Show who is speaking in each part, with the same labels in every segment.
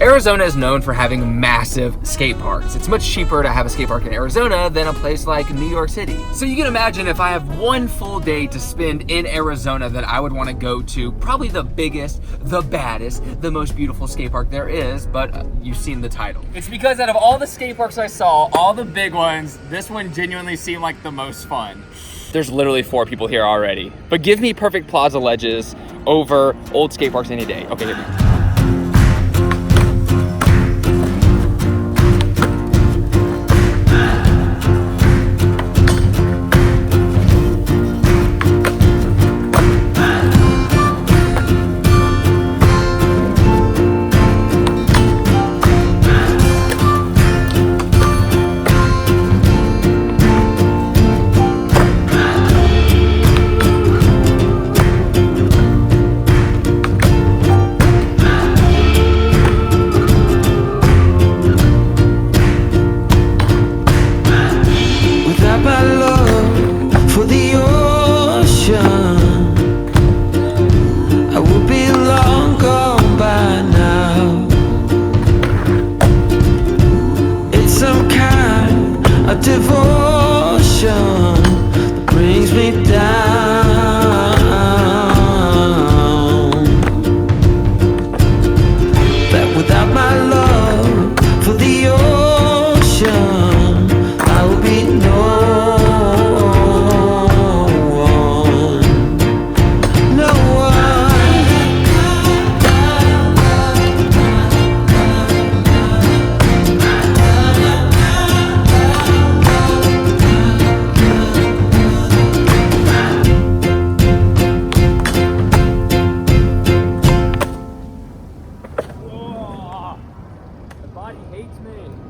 Speaker 1: Arizona is known for having massive skate parks. It's much cheaper to have a skate park in Arizona than a place like New York City. So you can imagine if I have one full day to spend in Arizona that I would want to go to probably the biggest, the baddest, the most beautiful skate park there is, but you've seen the title. It's because out of all the skate parks I saw, all the big ones, this one genuinely seemed like the most fun. There's literally 4 people here already. But give me perfect plaza ledges over old skate parks any day. Okay, here we go.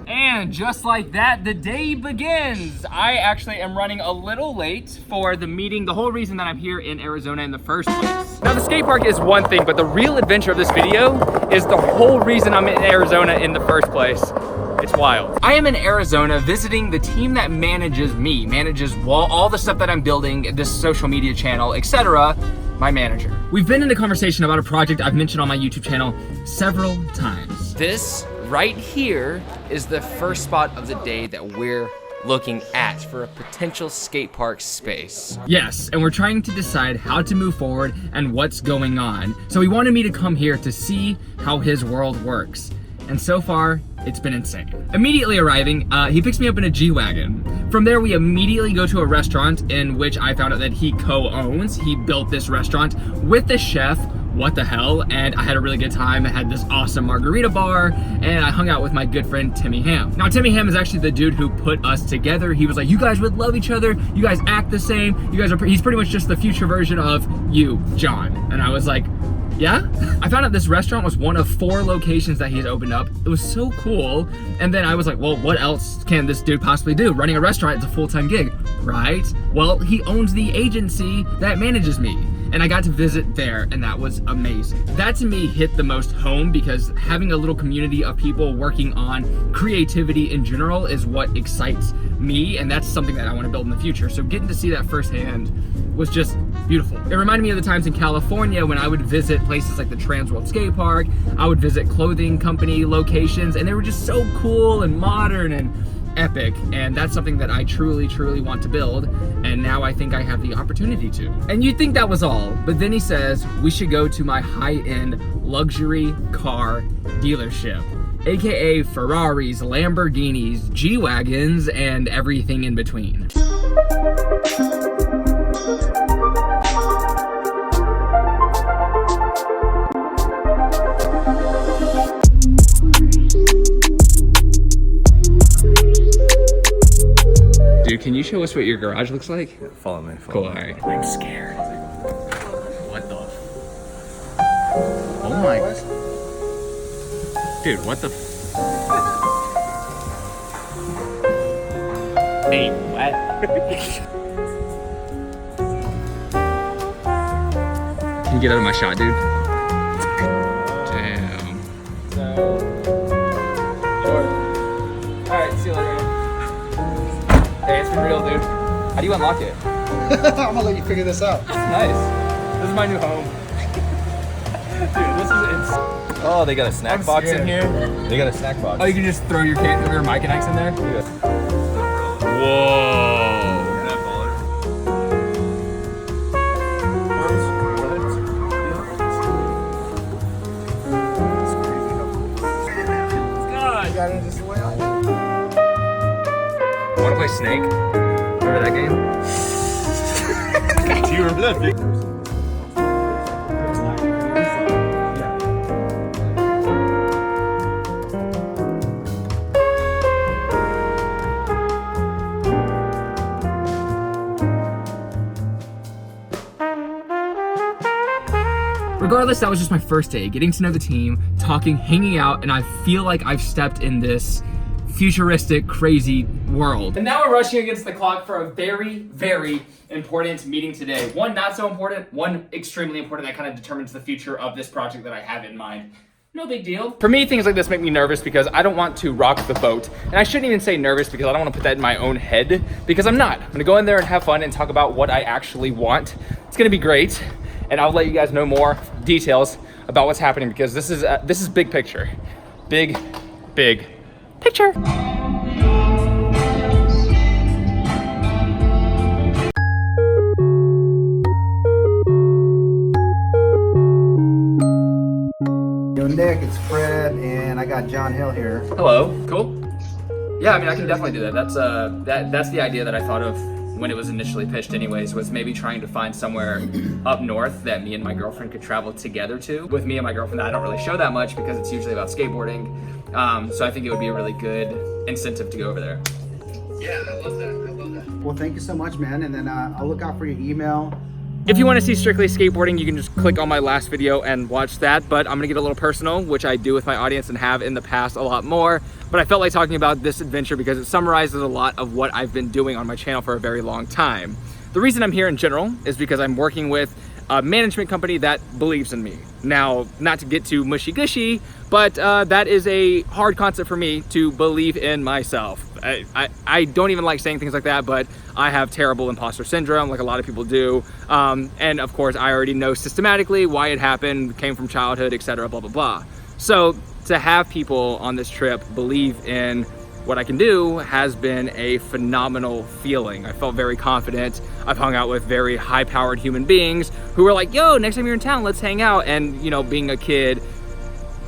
Speaker 1: And just like that, the day begins. I actually am running a little late for the meeting, the whole reason that I'm here in Arizona in the first place. Now the skate park is one thing, but the real adventure of this video is the whole reason I'm in Arizona in the first place. It's wild. I am in Arizona visiting the team that manages me, all the stuff that I'm building, this social media channel, etc. My manager. We've been in a conversation about a project I've mentioned on my YouTube channel several times. This right here is the first spot of the day that we're looking at for a potential skate park space. Yes, and we're trying to decide how to move forward and what's going on. So he wanted me to come here to see how his world works. And so far, it's been insane. Immediately arriving, he picks me up in a G-Wagon. From there, we immediately go to a restaurant in which I found out that he co-owns. He built this restaurant with the chef, what the hell, and I had a really good time. I had this awesome margarita bar, and I hung out with my good friend, Timmy Ham. Now, Timmy Ham is actually the dude who put us together. He was like, you guys would love each other. You guys act the same. You guys are, he's pretty much just the future version of you, John. And I was like, yeah? I found out this restaurant was one of 4 locations that he's opened up. It was so cool. And then I was like, well, what else can this dude possibly do? Running a restaurant is a full-time gig, right? Well, he owns the agency that manages me. And I got to visit there, and that was amazing. That to me hit the most home because having a little community of people working on creativity in general is what excites me, and that's something that I want to build in the future. So getting to see that firsthand was just beautiful. It reminded me of the times in California when I would visit places like the Trans World Skate Park. I would visit clothing company locations, and they were just so cool and modern and epic, and that's something that I truly want to build, and now I think I have the opportunity to. And you'd think that was all, but then he says we should go to my high-end luxury car dealership, aka Ferraris, Lamborghinis, G-Wagons, and everything in between. Dude, can you show us what your garage looks like?
Speaker 2: Yeah, follow me.
Speaker 1: Cool, alright. I'm scared. What the? Oh my. Dude, what the? Hey, what? Can you get out of my shot, dude? Damn. Alright, see you later. Hey, it's been real, dude. How do you unlock it?
Speaker 3: I'm gonna let you figure this out.
Speaker 1: Nice. This is my new home. Dude, this is insane.
Speaker 2: Oh, they got a snack box in here? They got a snack box.
Speaker 1: Oh, you can just throw your mic connects in there? Whoa. Wanna play Snake? Remember that game?
Speaker 2: Do you remember that big?
Speaker 1: Regardless, that was just my first day, getting to know the team, talking, hanging out, and I feel like I've stepped in this futuristic, crazy world. And now we're rushing against the clock for a very, very important meeting today. One not so important, one extremely important that kind of determines the future of this project that I have in mind. No big deal. For me, things like this make me nervous because I don't want to rock the boat. And I shouldn't even say nervous because I don't want to put that in my own head, because I'm not. I'm gonna go in there and have fun and talk about what I actually want. It's gonna be great. And I'll let you guys know more details about what's happening, because this is big picture. Big picture.
Speaker 3: Yo, Nick, it's Fred, and I got John Hill here.
Speaker 1: Hello. Cool. Yeah, I mean, I can definitely do that. That's the idea that I thought of when it was initially pitched anyways, was maybe trying to find somewhere up north that me and my girlfriend could travel together to. With me and my girlfriend, I don't really show that much because it's usually about skateboarding. So I think it would be a really good incentive to go over there. Yeah, I love that.
Speaker 3: Well, thank you so much, man, and then I'll look out for your email.
Speaker 1: If you want to see strictly skateboarding, you can just click on my last video and watch that, but I'm gonna get a little personal, which I do with my audience and have in the past a lot more. But I felt like talking about this adventure because it summarizes a lot of what I've been doing on my channel for a very long time. The reason I'm here in general is because I'm working with a management company that believes in me. Now, not to get too mushy-gushy, but that is a hard concept for me to believe in myself. I don't even like saying things like that, but I have terrible imposter syndrome, like a lot of people do. And of course, I already know systematically why it happened, came from childhood, etc., blah, blah, blah. So to have people on this trip believe in what I can do has been a phenomenal feeling. I felt very confident. I've hung out with very high-powered human beings who were like, yo, next time you're in town, let's hang out. And, you know, being a kid,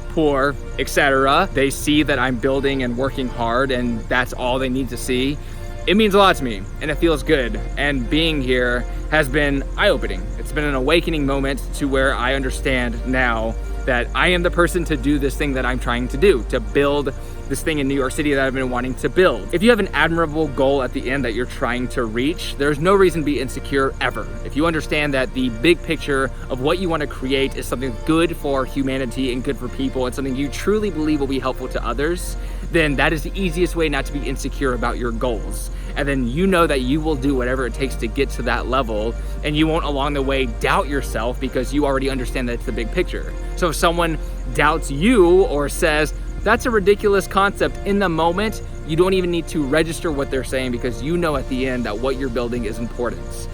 Speaker 1: poor, etc., they see that I'm building and working hard, and that's all they need to see. It means a lot to me, and it feels good. And being here has been eye-opening. It's been an awakening moment to where I understand now that I am the person to do this thing that I'm trying to do, to build this thing in New York City that I've been wanting to build. If you have an admirable goal at the end that you're trying to reach, there's no reason to be insecure ever. If you understand that the big picture of what you want to create is something good for humanity and good for people and something you truly believe will be helpful to others, then that is the easiest way not to be insecure about your goals. And then you know that you will do whatever it takes to get to that level, and you won't along the way doubt yourself because you already understand that it's the big picture. So if someone doubts you or says, that's a ridiculous concept, in the moment, you don't even need to register what they're saying because you know at the end that what you're building is important.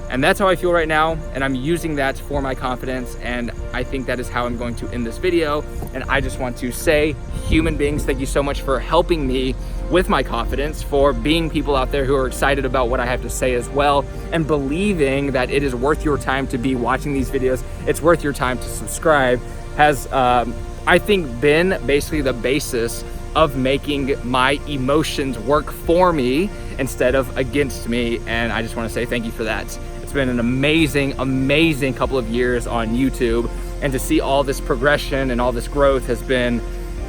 Speaker 1: And that's how I feel right now, and I'm using that for my confidence, and I think that is how I'm going to end this video. And I just want to say, human beings, thank you so much for helping me with my confidence, for being people out there who are excited about what I have to say as well, and believing that it is worth your time to be watching these videos, it's worth your time to subscribe, has, I think, been basically the basis of making my emotions work for me instead of against me. And I just want to say thank you for that. It's been an amazing, amazing couple of years on YouTube, and to see all this progression and all this growth has been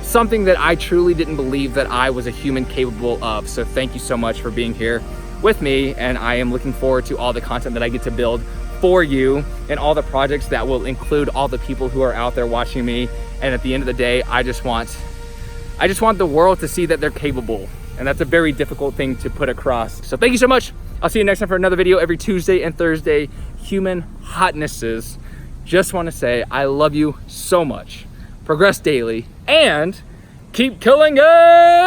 Speaker 1: something that I truly didn't believe that I was a human capable of. So thank you so much for being here with me, and I am looking forward to all the content that I get to build for you and all the projects that will include all the people who are out there watching me. And at the end of the day, I just want the world to see that they're capable, and that's a very difficult thing to put across. So thank you so much. I'll see you next time for another video every Tuesday and Thursday. Human hotnesses, just want to say I love you so much. Progress daily and keep killing it.